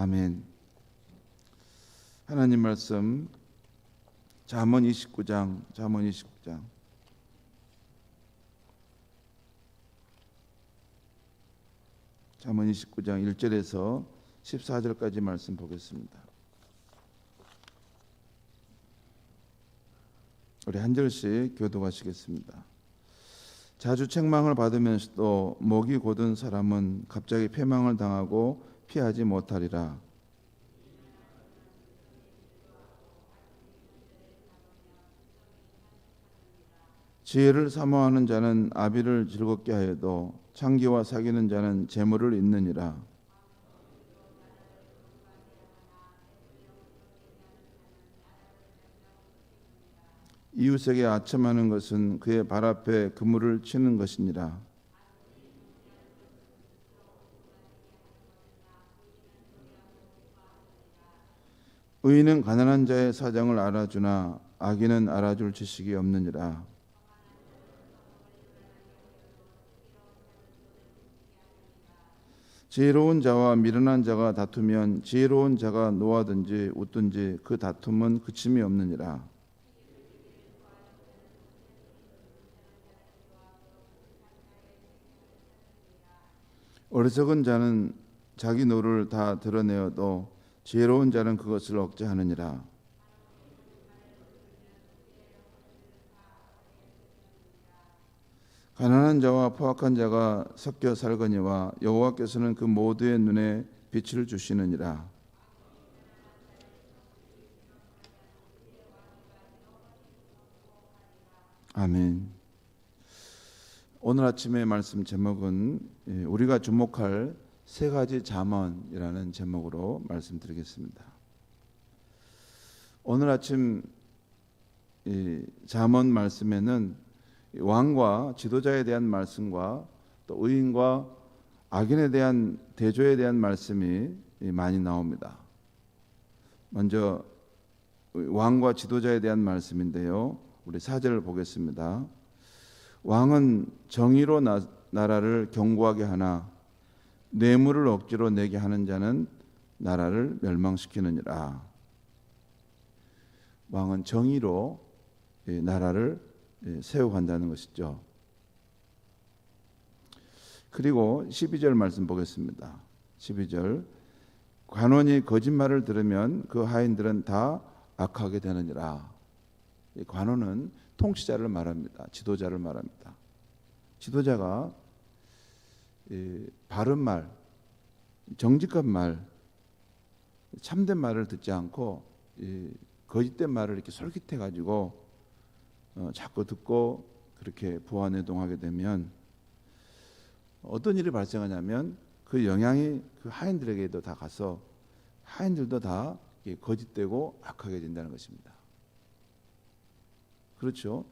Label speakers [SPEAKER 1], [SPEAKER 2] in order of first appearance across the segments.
[SPEAKER 1] 아멘. 하나님 말씀 잠언 29장 잠언 29장 1절에서 14절까지 말씀 보겠습니다. 우리 한 절씩 교독하시겠습니다. 자주 책망을 받으면서도 목이 곧은 사람은 갑자기 패망을 당하고 피하지 못하리라. 지혜를 사모하는 자는 아비를 즐겁게 하여도 창기와 사귀는 자는 재물을 잇느니라. 이웃에게 아첨하는 것은 그의 발 앞에 그물을 치는 것이니라. 의인은 가난한 자의 사정을 알아주나 악인은 알아줄 지식이 없느니라. 지혜로운 자와 미련한 자가 다투면 지혜로운 자가 노하든지 웃든지 그 다툼은 그침이 없느니라. 어리석은 자는 자기 노를 다 드러내어도 지혜로운 자는 그것을 억제하느니라. 가난한 자와 포악한 자가 섞여 살거니와 여호와께서는 그 모두의 눈에 빛을 주시느니라. 아멘. 오늘 아침의 말씀 제목은 우리가 주목할 세 가지 잠언이라는 제목으로 말씀드리겠습니다. 오늘 아침 잠언 말씀에는 왕과 지도자에 대한 말씀과 또 의인과 악인에 대한 대조에 대한 말씀이 많이 나옵니다. 먼저 왕과 지도자에 대한 말씀인데요. 우리 4절을 보겠습니다. 왕은 정의로 나라를 견고하게 하나 뇌물을 억지로 내게 하는 자는 나라를 멸망시키느니라. 왕은 정의로 나라를 세워간다는 것이죠. 그리고 12절 말씀 보겠습니다. 12절 관원이 거짓말을 들으면 그 하인들은 다 악하게 되느니라. 관원은 통치자를 말합니다. 지도자를 말합니다. 지도자가 바른 말, 정직한 말, 참된 말을 듣지 않고 거짓된 말을 이렇게 솔깃해 가지고 자꾸 듣고 그렇게 부하내동하게 되면 어떤 일이 발생하냐면 그 영향이 그 하인들에게도 다 가서 하인들도 다 거짓되고 악하게 된다는 것입니다. 그렇죠.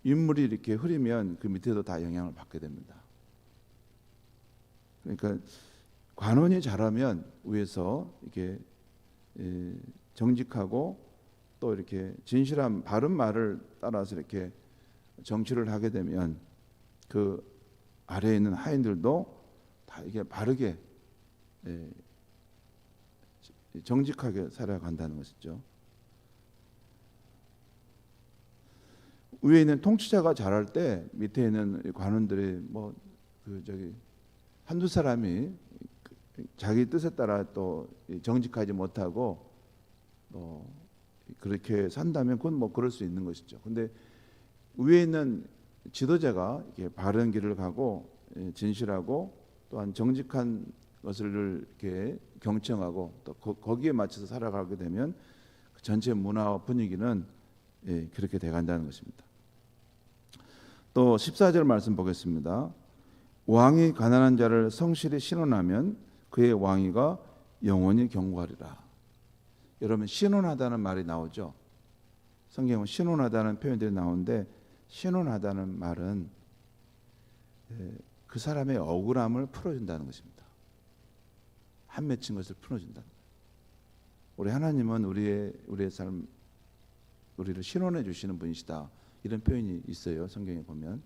[SPEAKER 1] 인물이 이렇게 흐리면 그 밑에도 다 영향을 받게 됩니다. 그러니까 관원이 잘하면 위에서 이렇게 정직하고 또 이렇게 진실한 바른 말을 따라서 이렇게 정치를 하게 되면 그 아래에 있는 하인들도 다 이게 바르게 정직하게 살아간다는 것이죠. 위에 있는 통치자가 잘할 때 밑에 있는 관원들이 한두 사람이 자기 뜻에 따라 또 정직하지 못하고 그렇게 산다면 그건 그럴 수 있는 것이죠. 근데 위에 있는 지도자가 이렇게 바른 길을 가고 진실하고 또한 정직한 것을 이렇게 경청하고 또 거기에 맞춰서 살아가게 되면 그 전체 문화와 분위기는 그렇게 돼간다는 것입니다. 또 14절 말씀 보겠습니다. 왕이 가난한 자를 성실히 신원하면 그의 왕위가 영원히 견고하리라. 여러분 신원하다는 말이 나오죠. 성경은 신원하다는 표현들이 나오는데 신원하다는 말은 그 사람의 억울함을 풀어준다는 것입니다. 한 맺힌 것을 풀어준다는 거예요. 우리 하나님은 우리의 삶 우리를 신원해 주시는 분이시다. 이런 표현이 있어요. 성경에 보면.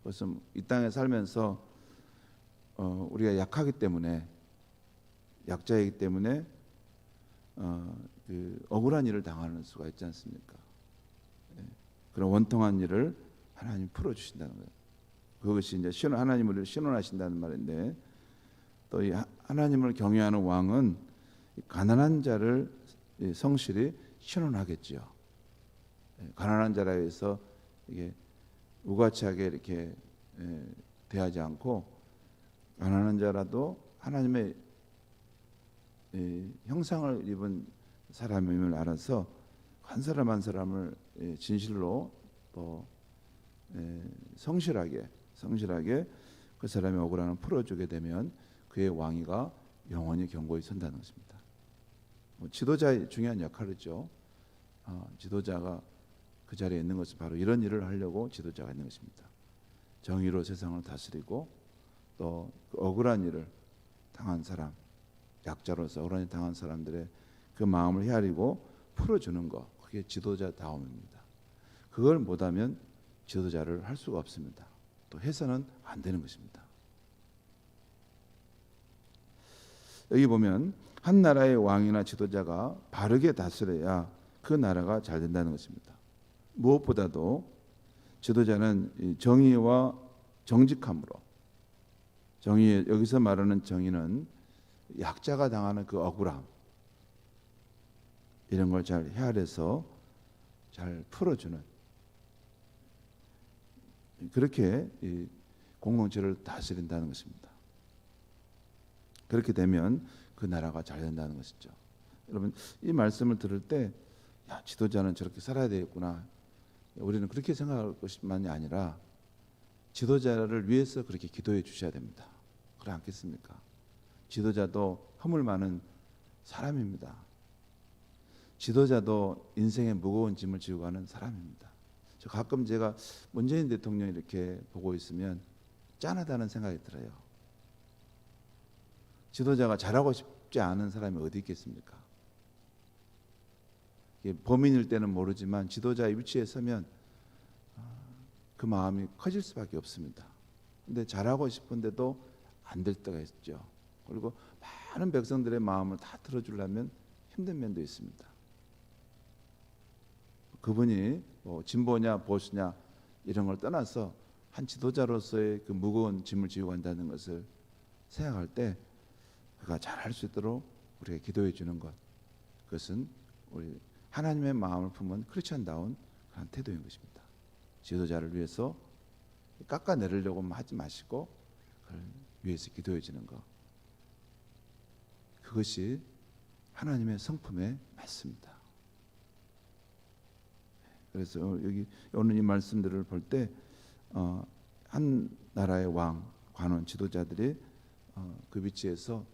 [SPEAKER 1] 그래서 이 땅에 살면서 우리가 약하기 때문에 약자이기 때문에 그 억울한 일을 당하는 수가 있지 않습니까? 예. 그런 원통한 일을 하나님 풀어주신다는 거예요. 그것이 이제 하나님을 신원하신다는 말인데, 또 이 하나님을 경외하는 왕은 가난한 자를 성실히 신원하겠지요. 가난한 자라 해서 이게 우가치하게 이렇게 대하지 않고, 가난한 자라도 하나님의 형상을 입은 사람임을 알아서 한 사람 한 사람을 진실로 또 성실하게 그 사람의 억울함을 풀어주게 되면 그의 왕위가 영원히 견고히 선다는 것입니다. 지도자의 중요한 역할이죠. 지도자가 그 자리에 있는 것은 바로 이런 일을 하려고 지도자가 있는 것입니다. 정의로 세상을 다스리고 또 그 억울한 일을 당한 사람, 약자로서 억울한 일 당한 사람들의 그 마음을 헤아리고 풀어주는 것, 그게 지도자다움입니다. 그걸 못하면 지도자를 할 수가 없습니다. 또 해서는 안 되는 것입니다. 여기 보면 한 나라의 왕이나 지도자가 바르게 다스려야 그 나라가 잘 된다는 것입니다. 무엇보다도 지도자는 정의와 정직함으로, 정의, 여기서 말하는 정의는 약자가 당하는 그 억울함, 이런 걸 잘 헤아려서 잘 풀어주는, 그렇게 이 공동체를 다스린다는 것입니다. 그렇게 되면 그 나라가 잘 된다는 것이죠. 여러분, 이 말씀을 들을 때 지도자는 저렇게 살아야 되겠구나, 우리는 그렇게 생각할 것만이 아니라 지도자를 위해서 그렇게 기도해 주셔야 됩니다. 그렇지 않겠습니까? 지도자도 허물 많은 사람입니다. 지도자도 인생의 무거운 짐을 지고 가는 사람입니다. 저 가끔 제가 문재인 대통령 이렇게 보고 있으면 짠하다는 생각이 들어요. 지도자가 잘하고 싶지 않은 사람이 어디 있겠습니까? 범인일 때는 모르지만 지도자의 위치에 서면 그 마음이 커질 수밖에 없습니다. 근데 잘하고 싶은데도 안 될 때가 있죠. 그리고 많은 백성들의 마음을 다 들어주려면 힘든 면도 있습니다. 그분이 뭐 진보냐 보수냐 이런 걸 떠나서 한 지도자로서의 그 무거운 짐을 지고 간다는 것을 생각할 때 그가 잘할 수 있도록 우리가 기도해 주는 것, 그것은 우리 하나님의 마음을 품은 크리스천다운 그런 태도인 것입니다. 지도자를 위해서 깎아내리려고 하지 마시고 그를 위해서 기도해 주는 것, 그것이 하나님의 성품에 맞습니다. 그래서 여기 오늘 이 말씀들을 볼 때 한 나라의 왕, 관원, 지도자들이 그 위치에서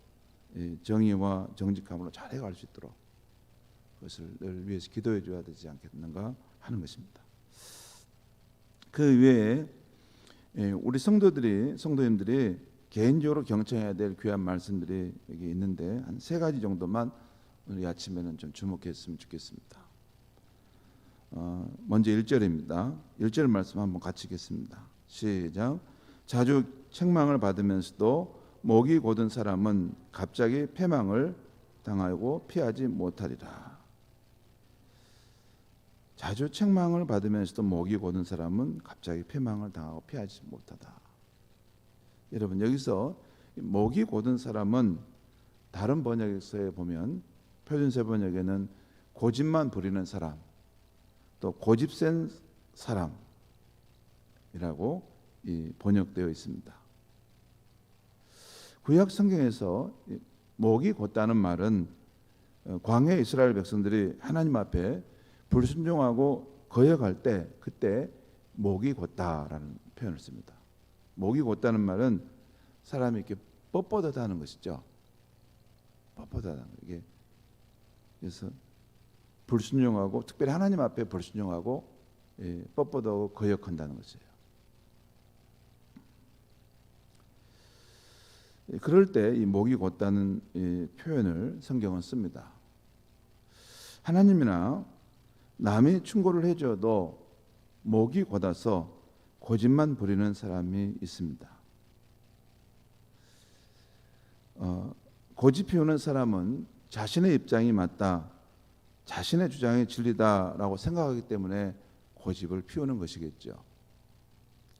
[SPEAKER 1] 정의와 정직함으로 잘 해갈 수 있도록 그것을 늘 위해서 기도해 줘야 되지 않겠는가 하는 것입니다. 그 외에 우리 성도님들이 개인적으로 경청해야 될 귀한 말씀들이 여기 있는데 한 3가지 정도만 오늘 아침에는 좀 주목했으면 좋겠습니다. 먼저 1절입니다. 1절 말씀 한번 같이 읽겠습니다. 시작. 자주 책망을 받으면서도 목이 곧은 사람은 갑자기 패망을 당하고 피하지 못하리라. 자주 책망을 받으면서도 목이 곧은 사람은 갑자기 패망을 당하고 피하지 못하다. 여러분, 여기서 목이 곧은 사람은 다른 번역서에 보면 표준세 번역에는 고집만 부리는 사람, 또 고집센 사람이라고 번역되어 있습니다. 구약 성경에서 목이 곧다는 말은 광야 이스라엘 백성들이 하나님 앞에 불순종하고 거역할 때 그때 목이 곧다라는 표현을 씁니다. 목이 곧다는 말은 사람이 이렇게 뻣뻣하다는 것이죠. 뻣뻣하다는 게, 그래서 불순종하고 특별히 하나님 앞에 불순종하고 뻣뻣하고 거역한다는 것이에요. 그럴 때 이 목이 곧다는 표현을 성경은 씁니다. 하나님이나 남이 충고를 해줘도 목이 곧아서 고집만 부리는 사람이 있습니다. 고집 피우는 사람은 자신의 입장이 맞다, 자신의 주장이 진리다라고 생각하기 때문에 고집을 피우는 것이겠죠.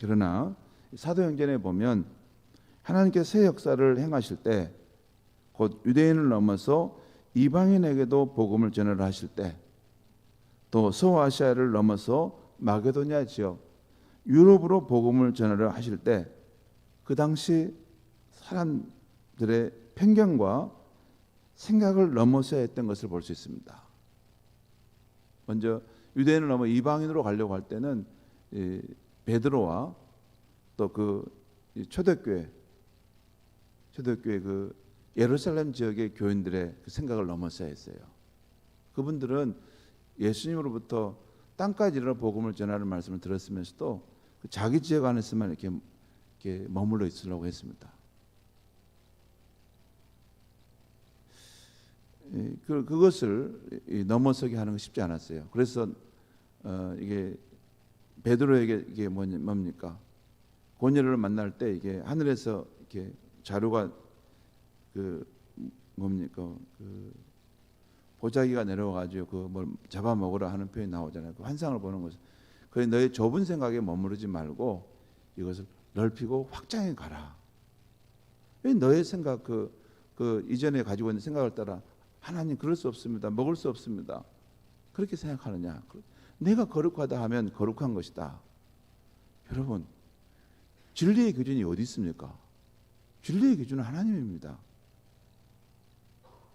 [SPEAKER 1] 그러나 사도행전에 보면 하나님께서 새 역사를 행하실 때, 곧 유대인을 넘어서 이방인에게도 복음을 전하실 때, 또 소아시아를 넘어서 마게도냐 지역 유럽으로 복음을 전하려 하실 때, 그 당시 사람들의 편견과 생각을 넘어서야 했던 것을 볼 수 있습니다. 먼저 유대인을 넘어 이방인으로 가려고 할 때는 베드로와 또 그 초대교회 그 예루살렘 지역의 교인들의 그 생각을 넘어서야 했어요. 그분들은 예수님으로부터 땅까지 이르러 복음을 전하는 말씀을 들었으면서도 자기 지역 안에서만 이렇게 머물러 있으려고 했습니다. 그것을 넘어서게 하는 건 쉽지 않았어요. 그래서 이게 베드로에게 이게 뭡니까? 고넬료를 만날 때 이게 하늘에서 이렇게 자루가 그 뭡니까? 그 보자기가 내려와가지고 그 뭘 잡아먹으라 하는 표현이 나오잖아요. 그 환상을 보는 것은, 그래 너의 좁은 생각에 머무르지 말고 이것을 넓히고 확장해 가라. 왜 너의 생각 그 이전에 가지고 있는 생각을 따라 하나님 그럴 수 없습니다. 먹을 수 없습니다. 그렇게 생각하느냐? 내가 거룩하다 하면 거룩한 것이다. 여러분, 진리의 기준이 어디 있습니까? 진리의 기준은 하나님입니다.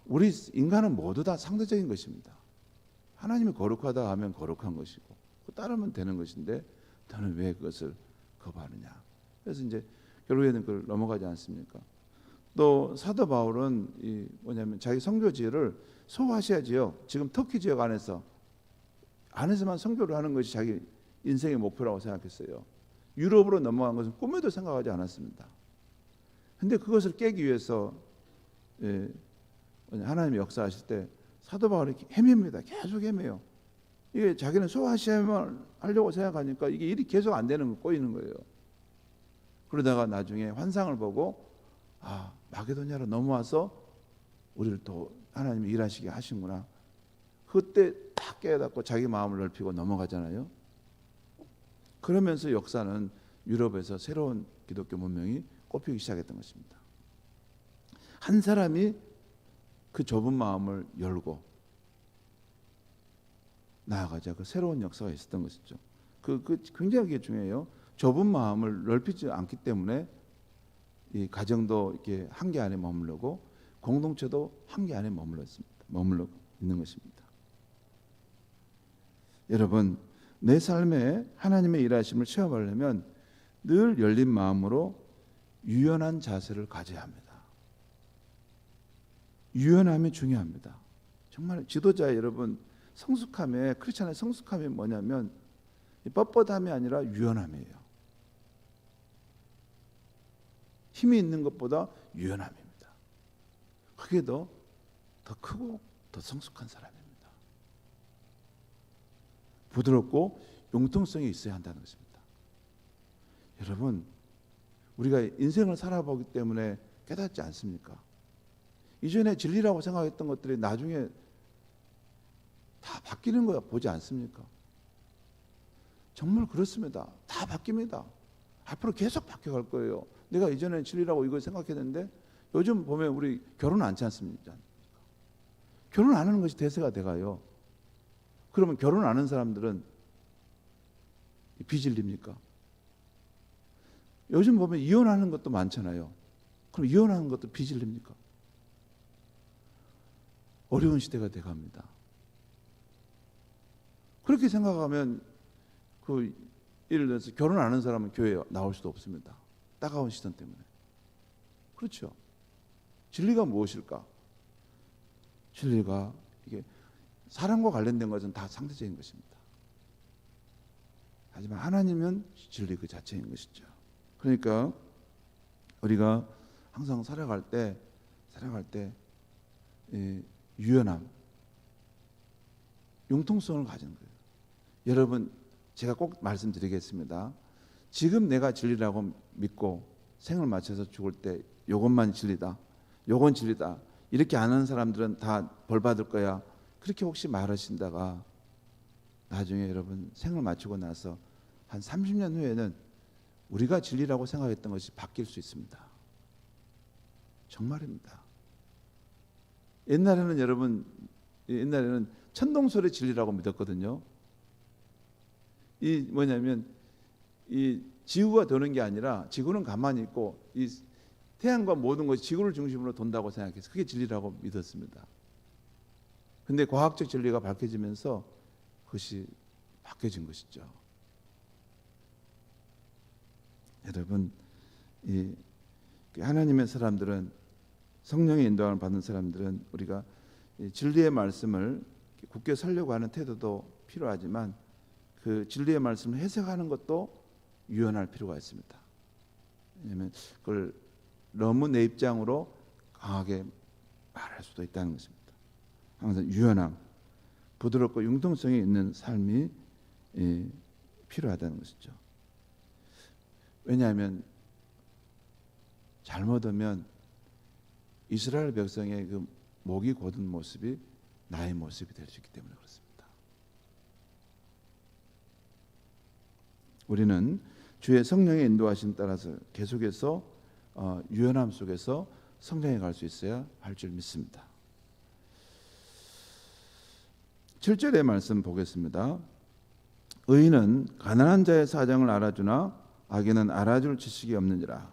[SPEAKER 1] 우리 인간은 모두 다 상대적인 것입니다. 하나님이 거룩하다 하면 거룩한 것이고 따르면 되는 것인데 너는 왜 그것을 거부하느냐? 그래서 이제 결국에는 그걸 넘어가지 않습니까? 또 사도 바울은 뭐냐면 자기 선교 지역을 소아시아 지역, 지금 터키 지역 안에서만 선교를 하는 것이 자기 인생의 목표라고 생각했어요. 유럽으로 넘어간 것은 꿈에도 생각하지 않았습니다. 그런데 그것을 깨기 위해서 하나님이 역사하실 때 사도 바울이 헤맵니다. 계속 헤매요. 이게 자기는 소아시아만 하려고 생각하니까 이게 일이 계속 안 되는 거, 꼬이는 거예요. 그러다가 나중에 환상을 보고 마게도냐로 넘어와서 우리를 또 하나님이 일하시게 하신구나. 그때 딱 깨닫고 자기 마음을 넓히고 넘어가잖아요. 그러면서 역사는 유럽에서 새로운 기독교 문명이 꽃피기 시작했던 것입니다. 한 사람이 그 좁은 마음을 열고 나아가자, 그 새로운 역사가 있었던 것이죠. 그 굉장히 중요해요. 좁은 마음을 넓히지 않기 때문에 이 가정도 이렇게 한계 안에 머무르고 공동체도 한계 안에 머물러 있는 것입니다. 여러분, 내 삶에 하나님의 일하심을 체험하려면 늘 열린 마음으로 유연한 자세를 가져야 합니다. 유연함이 중요합니다. 정말 지도자 여러분, 성숙함에, 크리스찬의 성숙함이 뭐냐면 뻣뻣함이 아니라 유연함이에요. 힘이 있는 것보다 유연함입니다. 그게 더 크고 더 성숙한 사람입니다. 부드럽고 융통성이 있어야 한다는 것입니다. 여러분, 우리가 인생을 살아보기 때문에 깨닫지 않습니까? 이전에 진리라고 생각했던 것들이 나중에 다 바뀌는 거 보지 않습니까? 정말 그렇습니다. 다 바뀝니다. 앞으로 계속 바뀌어갈 거예요. 내가 이전에 진리라고 이걸 생각했는데 요즘 보면 우리 결혼 않지 않습니까? 결혼 안 하는 것이 대세가 돼가요. 그러면 결혼 안 하는 사람들은 비질립니까? 요즘 보면 이혼하는 것도 많잖아요. 그럼 이혼하는 것도 비질립니까? 어려운 시대가 돼갑니다. 그렇게 생각하면 예를 들어서 결혼 안 하는 사람은 교회에 나올 수도 없습니다. 따가운 시선 때문에. 그렇죠. 진리가 무엇일까? 진리가 이게 사람과 관련된 것은 다 상대적인 것입니다. 하지만 하나님은 진리 그 자체인 것이죠. 그러니까 우리가 항상 살아갈 때 유연함, 융통성을 가지는 거예요. 여러분, 제가 꼭 말씀드리겠습니다. 지금 내가 진리라고 믿고 생을 마쳐서 죽을 때 요것만 진리다, 요건 진리다, 이렇게 안 하는 사람들은 다 벌 받을 거야. 그렇게 혹시 말하신다가 나중에 여러분 생을 마치고 나서 한 30년 후에는 우리가 진리라고 생각했던 것이 바뀔 수 있습니다. 정말입니다. 옛날에는 여러분, 옛날에는 천동설의 진리라고 믿었거든요. 이 뭐냐면 이 지구가 도는 게 아니라 지구는 가만히 있고 이 태양과 모든 것이 지구를 중심으로 돈다고 생각해서 그게 진리라고 믿었습니다. 근데 과학적 진리가 밝혀지면서 그것이 바뀌어진 것이죠. 여러분, 이 하나님의 사람들은, 성령의 인도함을 받는 사람들은 우리가 진리의 말씀을 굳게 살려고 하는 태도도 필요하지만 그 진리의 말씀을 해석하는 것도 유연할 필요가 있습니다. 왜냐하면 그걸 너무 내 입장으로 강하게 말할 수도 있다는 것입니다. 항상 유연함, 부드럽고 융통성이 있는 삶이 필요하다는 것이죠. 왜냐하면 잘못하면 이스라엘 백성의 그 목이 곧은 모습이 나의 모습이 될 수 있기 때문에 그렇습니다. 우리는 주의 성령의 인도하심 따라서 계속해서 유연함 속에서 성장해 갈 수 있어야 할 줄 믿습니다. 7절의 말씀 보겠습니다. 의인은 가난한 자의 사정을 알아주나 악인은 알아줄 지식이 없느니라.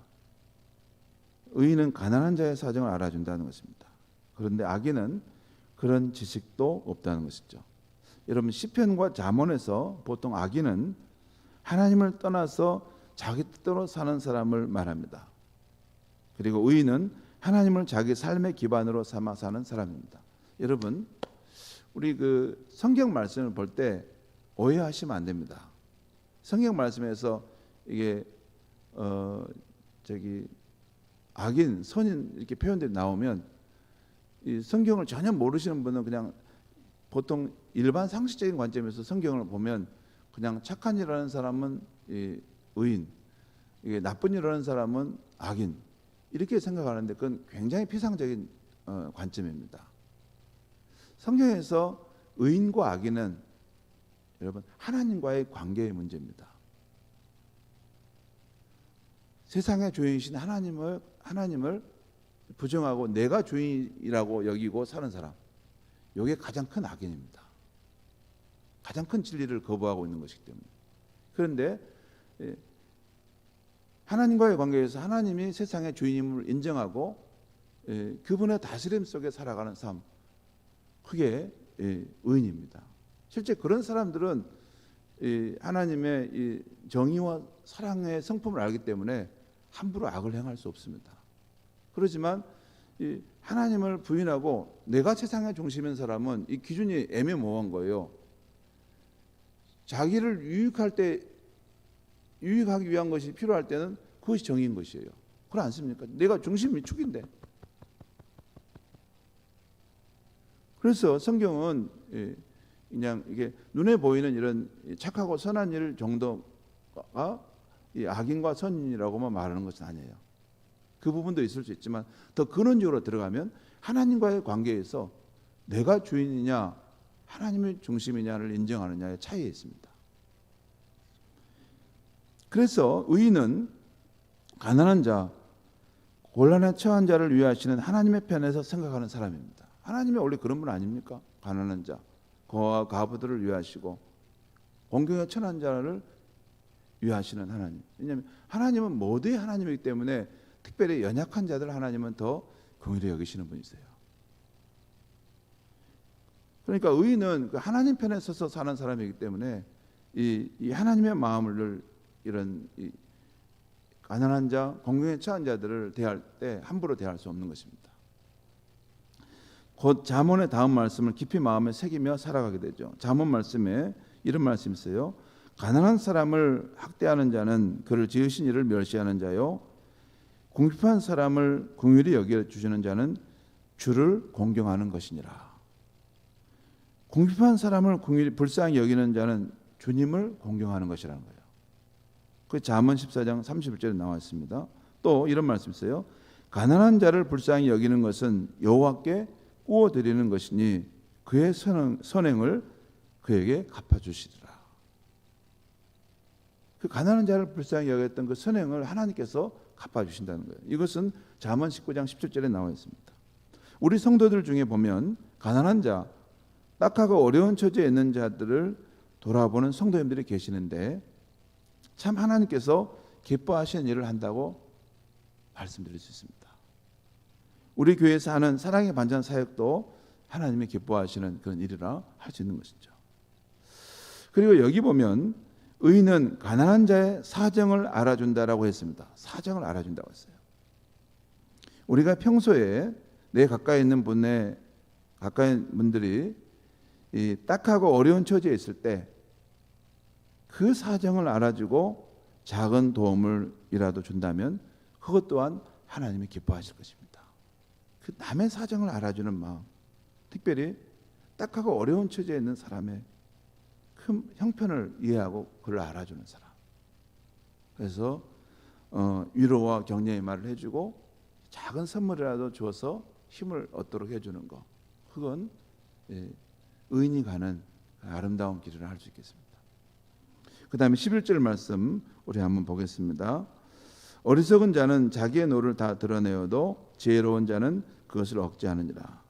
[SPEAKER 1] 의인은 가난한 자의 사정을 알아준다는 것입니다. 그런데 악인은 그런 지식도 없다는 것이죠. 여러분, 시편과 잠언에서 보통 악인은 하나님을 떠나서 자기 뜻대로 사는 사람을 말합니다. 그리고 의인은 하나님을 자기 삶의 기반으로 삼아 사는 사람입니다. 여러분, 우리 그 성경 말씀을 볼 때 오해하시면 안 됩니다. 성경 말씀에서 이게 악인, 선인 이렇게 표현들이 나오면 이 성경을 전혀 모르시는 분은 그냥 보통 일반 상식적인 관점에서 성경을 보면 그냥 착한 일 하는 사람은 의인, 이게 나쁜 일 하는 사람은 악인 이렇게 생각하는데 그건 굉장히 피상적인 관점입니다. 성경에서 의인과 악인은 여러분 하나님과의 관계의 문제입니다. 세상의 주인이신 하나님을 부정하고 내가 주인이라고 여기고 사는 사람, 이게 가장 큰 악인입니다. 가장 큰 진리를 거부하고 있는 것이기 때문에. 그런데 하나님과의 관계에서 하나님이 세상의 주인임을 인정하고 그분의 다스림 속에 살아가는 삶, 그게 의인입니다. 실제 그런 사람들은 하나님의 이 정의와 사랑의 성품을 알기 때문에 함부로 악을 행할 수 없습니다. 그렇지만 하나님을 부인하고 내가 세상의 중심인 사람은 이 기준이 애매모호한 거예요. 자기를 유익하기 위한 것이 필요할 때는 그것이 정의인 것이에요. 그렇지 않습니까? 내가 중심이 축인데. 그래서 성경은 그냥 이게 눈에 보이는 이런 착하고 선한 일 정도가 악인과 선인이라고만 말하는 것은 아니에요. 그 부분도 있을 수 있지만 더 근원적으로 들어가면 하나님과의 관계에서 내가 주인이냐 하나님의 중심이냐를 인정하느냐의 차이에 있습니다. 그래서 의인은 가난한 자, 곤란에 처한 자를 위하시는 하나님의 편에서 생각하는 사람입니다. 하나님이 원래 그런 분 아닙니까? 가난한 자, 고아와 과부들을 위하시고 공경에 처한 자를 위하시는 하나님. 왜냐하면 하나님은 모두의 하나님이기 때문에 특별히 연약한 자들 하나님은 더 긍휼히 여기시는 분이세요. 그러니까 의인은 하나님 편에 서서 사는 사람이기 때문에 이 하나님의 마음을 이런 가난한 자, 공경에 처한 자들을 대할 때 함부로 대할 수 없는 것입니다. 곧 잠언의 다음 말씀을 깊이 마음에 새기며 살아가게 되죠. 잠언 말씀에 이런 말씀이 있어요. 가난한 사람을 학대하는 자는 그를 지으신 이를 멸시하는 자요, 궁핍한 사람을 긍휼히 여겨주시는 자는 주를 공경하는 것이니라. 궁핍한 사람을 긍휼히 불쌍히 여기는 자는 주님을 공경하는 것이라는 거예요. 그 잠언 14장 31절에 나와 있습니다. 또 이런 말씀이 있어요. 가난한 자를 불쌍히 여기는 것은 여호와께 구워 드리는 것이니 그의 선행을 그에게 갚아주시리라. 그 가난한 자를 불쌍히 여겼던 그 선행을 하나님께서 갚아주신다는 거예요. 이것은 잠언 19장 17절에 나와 있습니다. 우리 성도들 중에 보면 가난한 자, 딱하고 어려운 처지에 있는 자들을 돌아보는 성도님들이 계시는데 참 하나님께서 기뻐하시는 일을 한다고 말씀드릴 수 있습니다. 우리 교회에서 하는 사랑의 반찬 사역도 하나님이 기뻐하시는 그런 일이라 할 수 있는 것이죠. 그리고 여기 보면 의인은 가난한 자의 사정을 알아준다라고 했습니다. 사정을 알아준다고 했어요. 우리가 평소에 내 가까이 있는 분들이 이 딱하고 어려운 처지에 있을 때 그 사정을 알아주고 작은 도움을이라도 준다면 그것 또한 하나님이 기뻐하실 것입니다. 그 남의 사정을 알아주는 마음, 특별히 딱하고 어려운 처지에 있는 사람의 큰 형편을 이해하고 그를 알아주는 사람. 그래서 위로와 격려의 말을 해주고 작은 선물이라도 주어서 힘을 얻도록 해주는 것, 그건 의인이 가는 아름다운 길이라 할 수 있겠습니다. 그 다음에 11절 말씀 우리 한번 보겠습니다. 어리석은 자는 자기의 노를 다 드러내어도 지혜로운 자는 그것을 억제하느니라.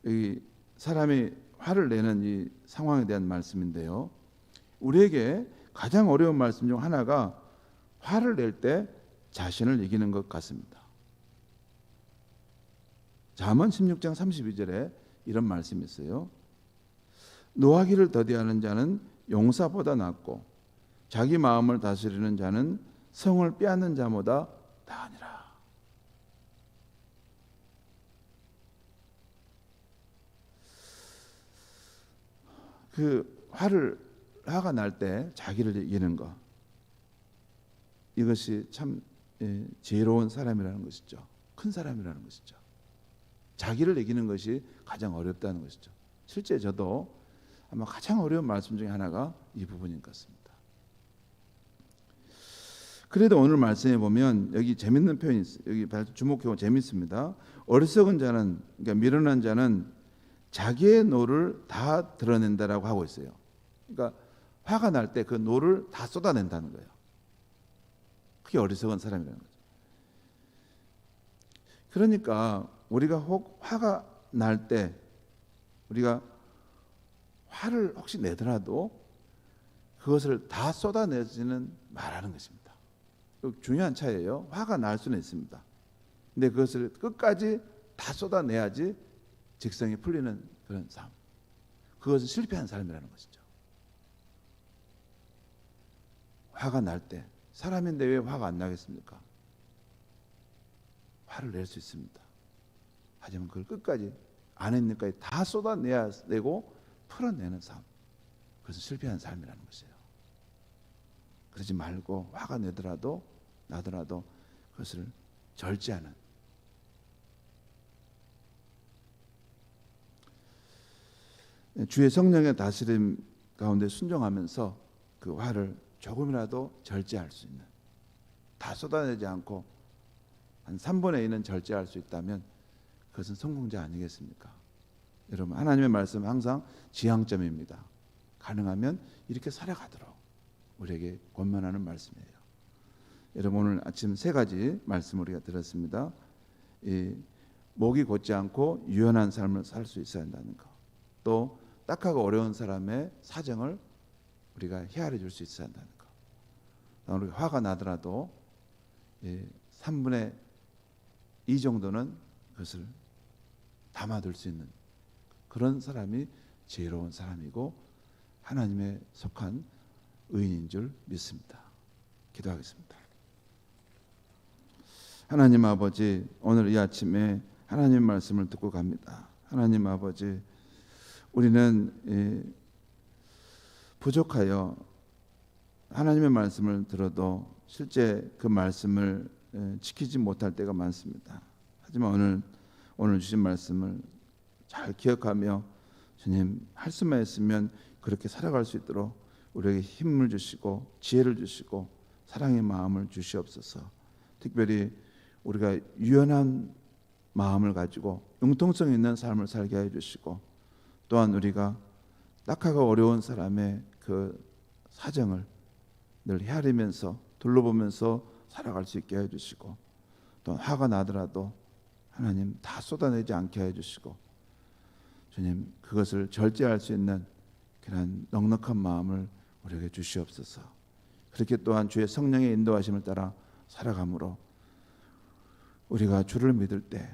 [SPEAKER 1] 여기 사람이 화를 내는 이 상황에 대한 말씀인데요, 우리에게 가장 어려운 말씀 중 하나가 화를 낼 때 자신을 이기는 것 같습니다. 잠언 16장 32절에 이런 말씀이 있어요. 노하기를 더디하는 자는 용사보다 낫고 자기 마음을 다스리는 자는 성을 빼앗는 자보다 나으니라. 그 화가 날 때 자기를 이기는 것, 이것이 참 지혜로운 사람이라는 것이죠. 큰 사람이라는 것이죠. 자기를 이기는 것이 가장 어렵다는 것이죠. 실제 저도 아마 가장 어려운 말씀 중에 하나가 이 부분인 것 같습니다. 그래도 오늘 말씀에 보면 여기 재밌는 표현이 있어요. 여기 주목해보면 재밌습니다. 어리석은 자는, 그러니까 미련한 자는 자기의 노를 다 드러낸다라고 하고 있어요. 그러니까 화가 날 때 그 노를 다 쏟아낸다는 거예요. 그게 어리석은 사람이라는 거죠. 그러니까 우리가 혹 화가 날 때 우리가 화를 혹시 내더라도 그것을 다 쏟아내지는 말하는 것입니다. 중요한 차이예요. 화가 날 수는 있습니다. 근데 그것을 끝까지 다 쏟아내야지 직성이 풀리는 그런 삶. 그것은 실패한 사람이라는 것이죠. 화가 날 때 사람인데 왜 화가 안 나겠습니까? 화를 낼 수 있습니다. 하지만 그걸 끝까지 안에 있는 것까지 다 쏟아내야 되고 풀어내는 삶, 그것은 실패한 삶이라는 것이에요. 그러지 말고 화가 나더라도 그것을 절제하는, 주의 성령의 다스림 가운데 순종하면서 그 화를 조금이라도 절제할 수 있는, 다 쏟아내지 않고 한 3분의 1은 절제할 수 있다면 그것은 성공자 아니겠습니까? 여러분, 하나님의 말씀은 항상 지향점입니다. 가능하면 이렇게 살아가도록 우리에게 권면하는 말씀이에요. 여러분, 오늘 아침 3가지 말씀 우리가 들었습니다. 목이 곧지 않고 유연한 삶을 살 수 있어야 한다는 것, 또 딱하고 어려운 사람의 사정을 우리가 헤아려 줄 수 있어야 한다는 것, 우리가 화가 나더라도 3분의 2 정도는 그것을 담아둘 수 있는 그런 사람이 지혜로운 사람이고 하나님의 속한 의인인 줄 믿습니다. 기도하겠습니다. 하나님 아버지, 오늘 이 아침에 하나님 말씀을 듣고 갑니다. 하나님 아버지, 우리는 부족하여 하나님의 말씀을 들어도 실제 그 말씀을 지키지 못할 때가 많습니다. 하지만 오늘 주신 말씀을 잘 기억하며 주님, 할 수만 있으면 그렇게 살아갈 수 있도록 우리에게 힘을 주시고 지혜를 주시고 사랑의 마음을 주시옵소서. 특별히 우리가 유연한 마음을 가지고 융통성 있는 삶을 살게 해주시고, 또한 우리가 낙하가 어려운 사람의 그 사정을 늘 헤아리면서 둘러보면서 살아갈 수 있게 해주시고, 또 화가 나더라도 하나님 다 쏟아내지 않게 해주시고, 주님 그것을 절제할 수 있는 그런 넉넉한 마음을 우리에게 주시옵소서. 그렇게 또한 주의 성령의 인도하심을 따라 살아감으로 우리가 주를 믿을 때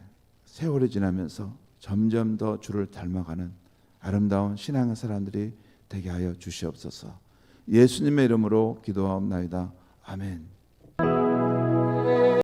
[SPEAKER 1] 세월이 지나면서 점점 더 주를 닮아가는 아름다운 신앙의 사람들이 되게 하여 주시옵소서. 예수님의 이름으로 기도하옵나이다. 아멘.